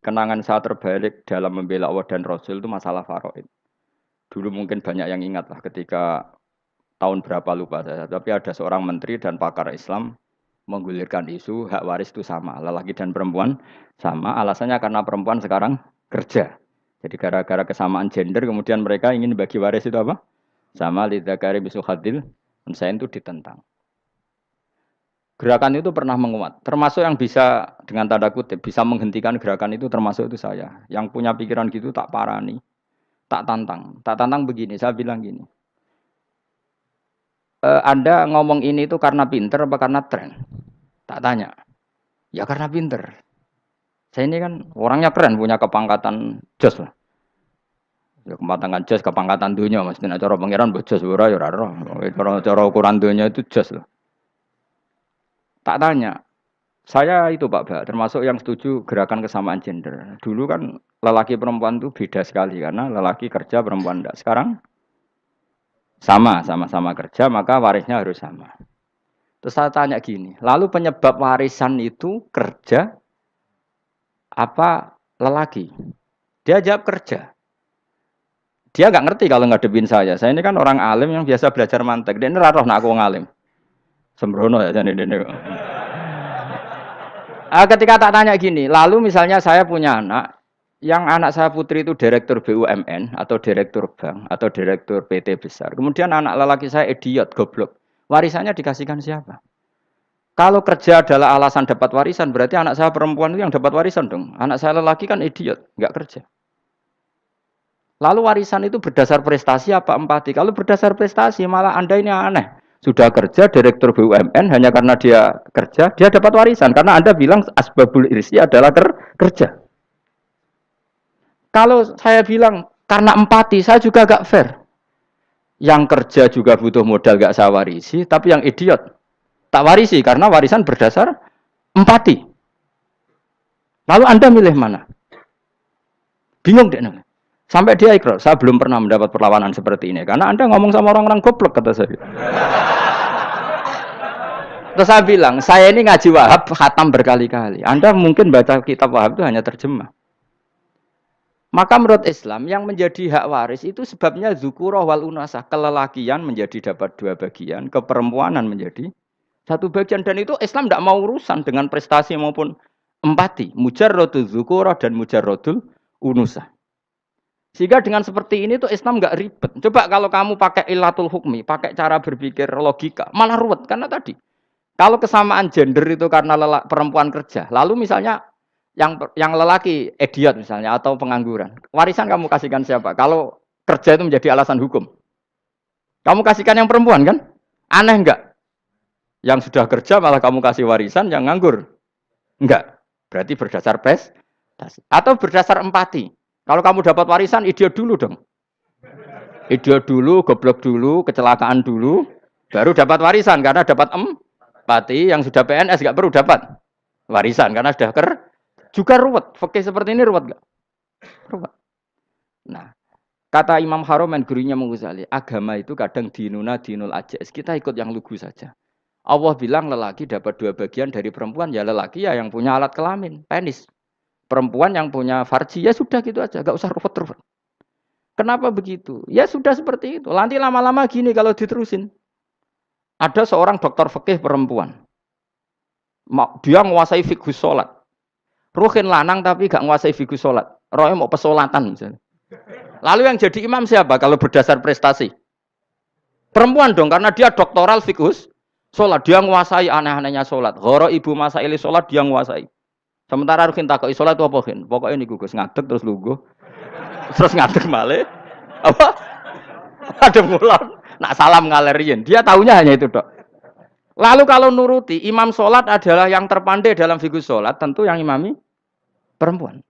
kenangan saya terbalik dalam membela Allah dan Rasul itu masalah faraid. Dulu mungkin banyak yang ingat lah ketika tahun berapa lupa saya, tapi ada seorang menteri dan pakar Islam menggulirkan isu hak waris itu sama, lelaki dan perempuan sama, alasannya karena perempuan sekarang kerja. Jadi gara-gara kesamaan gender kemudian mereka ingin bagi waris itu apa? Sama lidzakari bisul hadil, saya itu ditentang. Gerakan itu pernah menguat, termasuk yang bisa dengan tanda kutip bisa menghentikan gerakan itu termasuk itu saya. Yang punya pikiran gitu tak parani, tak tantang begini. Saya bilang gini, Anda ngomong ini itu karena pinter apa karena tren? Tak tanya, ya karena pinter. Saya ini kan orangnya keren, punya kepangkatan jos lah. Ya kepangkatan jos, kepangkatan dunia, maksudnya cara pangeran bojos ora ya ora. Cara ukuran dunia itu jos lah. Tak tanya, saya itu Pak, termasuk yang setuju gerakan kesamaan gender. Dulu kan lelaki perempuan itu beda sekali karena lelaki kerja perempuan enggak. Sekarang sama-sama kerja maka warisnya harus sama. Terus saya tanya gini, lalu penyebab warisan itu kerja apa lelaki? Dia jawab kerja. Dia nggak ngerti kalau ngadepin saya. Saya ini kan orang alim yang biasa belajar mantek. Dia ini raro nak aku ngalim. Sembrono ya jadi ini. Ketika tak tanya gini, lalu misalnya saya punya anak, yang anak saya putri itu direktur BUMN atau direktur bank atau direktur PT besar. Kemudian anak lelaki saya idiot, goblok. Warisannya dikasihkan siapa? Kalau kerja adalah alasan dapat warisan, berarti anak saya perempuan itu yang dapat warisan dong. Anak saya lelaki kan idiot, nggak kerja. Lalu warisan itu berdasar prestasi apa empati? Kalau berdasar prestasi, malah Anda ini aneh. Sudah kerja direktur BUMN hanya karena dia kerja, dia dapat warisan. Karena Anda bilang asbabul irsi adalah kerja. Kalau saya bilang karena empati, saya juga gak fair. Yang kerja juga butuh modal gak saya warisi, tapi yang idiot tak warisi karena warisan berdasar empati. Lalu Anda milih mana? Bingung deh. Sampai dia ikrar, saya belum pernah mendapat perlawanan seperti ini. Karena Anda ngomong sama orang-orang goblok, kata saya. Terus saya bilang, saya ini ngaji Wahab, khatam berkali-kali. Anda mungkin baca kitab Wahab itu hanya terjemah. Maka menurut Islam, yang menjadi hak waris itu sebabnya zukurah wal unasah. Kelelakian menjadi dapat dua bagian, keperempuanan menjadi satu bagian. Dan itu Islam tidak mau urusan dengan prestasi maupun empati. Mujarrodul zukurah dan mujarrodul unusah. Sehingga dengan seperti ini tuh Islam nggak ribet. Coba kalau kamu pakai ilatul hukmi, pakai cara berpikir logika, malah ruwet. Karena tadi, kalau kesamaan gender itu karena perempuan kerja, lalu misalnya yang lelaki idiot misalnya atau pengangguran, warisan kamu kasihkan siapa? Kalau kerja itu menjadi alasan hukum, kamu kasihkan yang perempuan kan? Aneh nggak? Yang sudah kerja malah kamu kasih warisan yang nganggur? Enggak. Berarti berdasar prestasi atau berdasar empati. Kalau kamu dapat warisan, idiot dulu dong. Idiot dulu, goblok dulu, kecelakaan dulu, baru dapat warisan karena dapat empati. Yang sudah PNS nggak perlu dapat warisan karena sudah juga ruwet. Fakih seperti ini ruwet nggak? Ruwet. Nah, kata Imam Haromen gurunya Menguzali, agama itu kadang dinuna dinul ajais. Kita ikut yang lugu saja. Allah bilang lelaki dapat dua bagian dari perempuan, ya lelaki ya yang punya alat kelamin, penis. Perempuan yang punya farji, ya sudah gitu aja, gak usah ruwet-ruwet. Kenapa begitu? Ya sudah seperti itu. Nanti lama-lama gini kalau diterusin. Ada seorang dokter fikih perempuan. Dia menguasai fikih sholat. Ruhin lanang tapi gak menguasai fikih sholat. Rohnya mau pesolatan misalnya. Lalu yang jadi imam siapa kalau berdasar prestasi? Perempuan dong, karena dia doktoral fikih sholat. Dia menguasai aneh-anehnya sholat. Horo ibu masa ili sholat dia menguasai. Sementara Ruhin takoi sholat itu apa Ruhin? Pokoknya ini gugus ngadeg terus lugu. Terus ngadeg malih. Apa? Ada mulon. Nak salam ngalerian. Dia tahunya hanya itu dok. Lalu kalau nuruti imam sholat adalah yang terpandai dalam fikih sholat, tentu yang imami perempuan.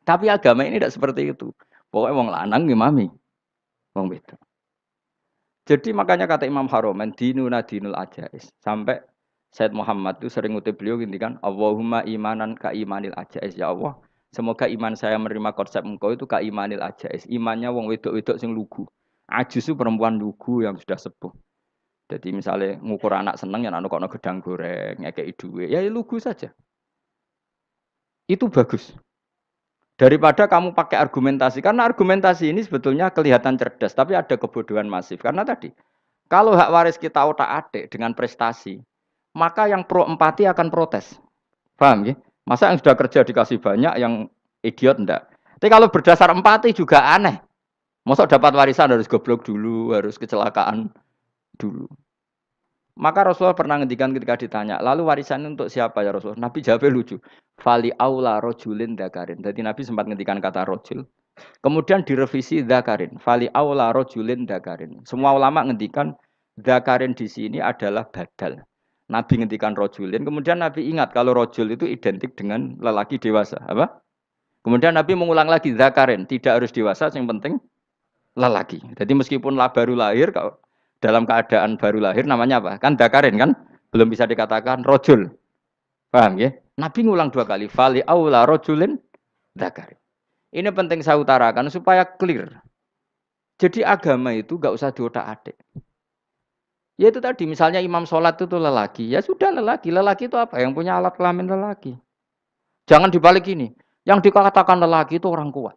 Tapi agama ini tidak seperti itu. Pokoknya wong lanang imami. Wong beda. Jadi makanya kata Imam Haromen dinuna dinul ajais. Sampai Said Muhammad itu sering ngutip beliau gini kan, Allahumma imanan ka imanil ajais, ya Allah. Semoga iman saya menerima konsep engkau itu ka imanil ajais. Imannya wong wedok-wedok sing lugu. Ajus itu perempuan lugu yang sudah sepuh. Jadi misalnya ngukur anak seneng ya anak kono gedang goreng, ngekei duwe, ya lugu saja. Itu bagus. Daripada kamu pakai argumentasi, karena argumentasi ini sebetulnya kelihatan cerdas, tapi ada kebodohan masif. Karena tadi, kalau hak waris kita otak-atik dengan prestasi, maka yang pro empati akan protes. Paham ya? Masa yang sudah kerja dikasih banyak, yang idiot enggak? Tapi kalau berdasar empati juga aneh. Masa dapat warisan harus goblok dulu, harus kecelakaan dulu. Maka Rasulullah pernah ngendikan ketika ditanya, lalu warisan untuk siapa ya Rasulullah? Nabi jawabnya lucu. Fali aula rojulin dakarin. Jadi Nabi sempat ngendikan kata rojul. Kemudian direvisi dakarin. Fali aula rojulin dakarin. Semua ulama ngendikan dakarin di sini adalah badal. Nabi ngendikan rojulin. Kemudian Nabi ingat kalau rojul itu identik dengan lelaki dewasa. Apa? Kemudian Nabi mengulang lagi dakarin. Tidak harus dewasa, yang penting lelaki. Jadi meskipun baru lahir, kalau dalam keadaan baru lahir namanya apa? Kan dakarin kan? Belum bisa dikatakan rojul. Paham ya? Nabi ngulang 2 kali. Fali aula rojulin dakarin. Ini penting saya utarakan supaya clear. Jadi agama itu gak usah diotak-atik. Ya itu tadi, misalnya imam sholat itu lelaki. Ya sudah lelaki. Lelaki itu apa? Yang punya alat kelamin lelaki. Jangan dibalik ini. Yang dikatakan lelaki itu orang kuat.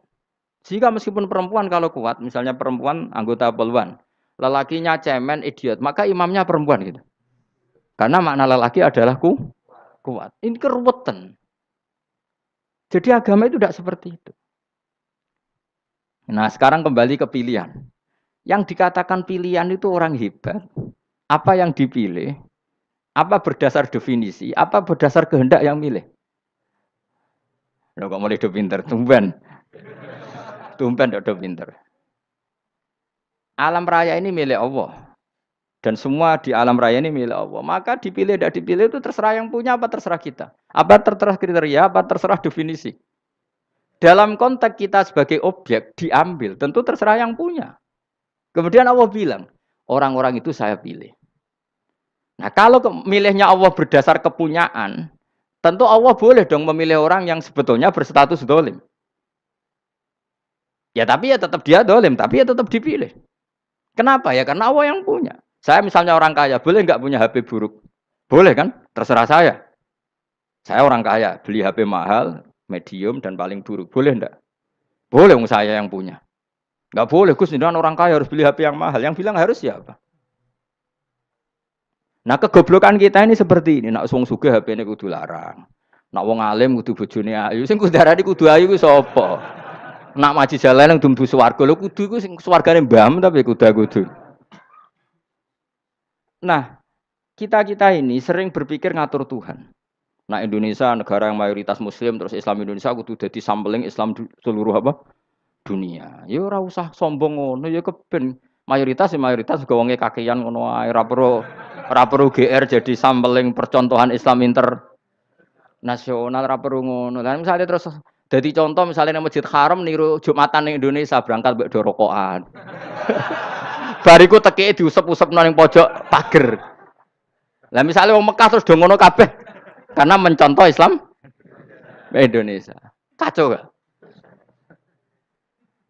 Jika meskipun perempuan kalau kuat, misalnya perempuan anggota poluan, lelakinya cemen, idiot, maka imamnya perempuan gitu. Karena makna lelaki adalah kuat. Ini keruwetan. Jadi agama itu tidak seperti itu. Nah sekarang kembali ke pilihan. Yang dikatakan pilihan itu orang hebat. Apa yang dipilih? Apa berdasar definisi? Apa berdasar kehendak yang milih? Loh kok mulai do pinter? Tumben. Tumben do pinter. Alam raya ini milik Allah. Dan semua di alam raya ini milik Allah. Maka dipilih tidak dipilih itu terserah yang punya apa terserah kita. Apa terserah kriteria, apa terserah definisi. Dalam konteks kita sebagai objek diambil, tentu terserah yang punya. Kemudian Allah bilang, orang-orang itu saya pilih. Nah kalau milihnya Allah berdasar kepunyaan, tentu Allah boleh dong memilih orang yang sebetulnya berstatus dolim. Ya tapi ya tetap dia dolim, tapi ya tetap dipilih. Kenapa ya? Karena Allah yang punya. Saya misalnya orang kaya, boleh nggak punya HP buruk? Boleh kan? Terserah saya. Saya orang kaya, beli HP mahal, medium, dan paling buruk. Boleh enggak? Boleh saya yang punya. Nggak boleh, Gus, ini orang kaya harus beli HP yang mahal. Yang bilang harus siapa? Nah kegoblokan kita ini seperti ini. Nak wong sugih HP ini kudu larang. Nak wong alim kudu bojone ayu. Sing kudu darani kudu ayu ku sapa? Nak maji jalan yang dumbu swarga lho kudu iku sing swargane mbam tapi kudu. Nah, kita ini sering berpikir ngatur Tuhan. Nah, Indonesia negara yang mayoritas muslim terus Islam Indonesia kudu dadi sampling Islam seluruh apa? Dunia. Ya ora usah sombong ngono ya keben. Mayoritas ya mayoritas juga wonge kakean ngono ae ora perlu GR jadi sampling percontohan Islam internasional ora perlu ngono. Lah misalnya terus dadi contoh misalnya nang Masjid Haram niru Jumatan ning Indonesia berangkat mbek do rokokan. Bariku tekike diusep-usep nang pojok pager. Lah misalnya wong Mekah terus do ngono kabeh karena mencontoh Islam Indonesia. Kacau gak?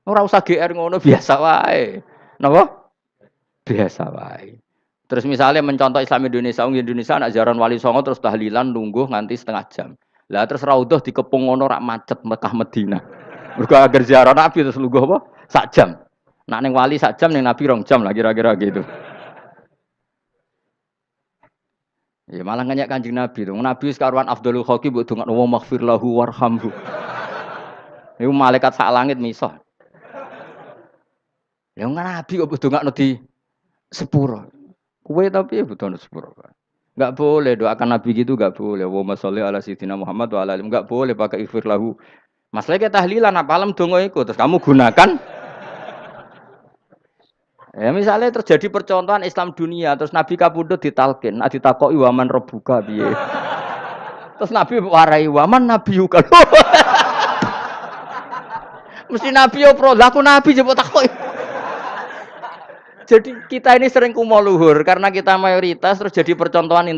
Ora usah GR ngono biasa wae. Napa? Biasa wae. Terus misalnya mencontoh Islam Indonesia, Indonesia anak jaran Wali Songo terus tahlilan nunggu nganti setengah jam. Lah terus raudhah dikepung ngono rak macet Mekah Madinah. Mergo agar ziarah Nabi terus lungguh apa? Sak jam. Nak ning wali sak jam ning Nabi 2 jam lah kira-kira gitu. Ya malah nganyak Kanjeng Nabi to. Nabi sekaruan afdhalul khalqi mbok dongakno wa maghfir lahu warhamhu. Iku malaikat sak langit misah. Ya Nabi kok mbok dongakno di sepuro. Kue tapi ya butuh sepuro. Enggak boleh doakan Nabi gitu enggak boleh. Wa sholli ala sayyidina Muhammad wa ala alihi enggak boleh pakai ighfir lahu. Masalahnya tahlilan apa alam donga iku terus kamu gunakan. Ya misalnya terjadi percontohan Islam dunia terus Nabi kapundhut ditalkin, nak ditakoki waman rebuka piye. Terus Nabi warai waman nabiyuka. Mesti Nabi yo pro, lah aku Nabi jebok takoki. Jadi kita ini sering kumo luhur karena kita mayoritas terus jadi percontohan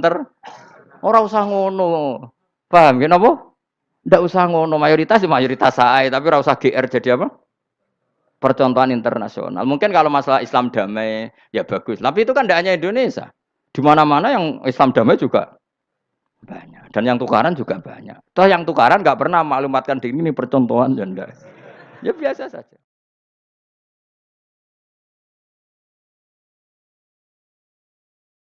ora usah ngono. Paham ya napa? Ndak usah ngono, mayoritas ya mayoritas ae, tapi ora usah GR jadi apa? Percontohan internasional. Mungkin kalau masalah Islam damai ya bagus. Tapi itu kan tidak hanya Indonesia. Di mana-mana yang Islam damai juga banyak. Dan yang tukaran juga banyak. Toh yang tukaran nggak pernah maklumatkan diri ini percontohan dan enggak. Ya biasa saja.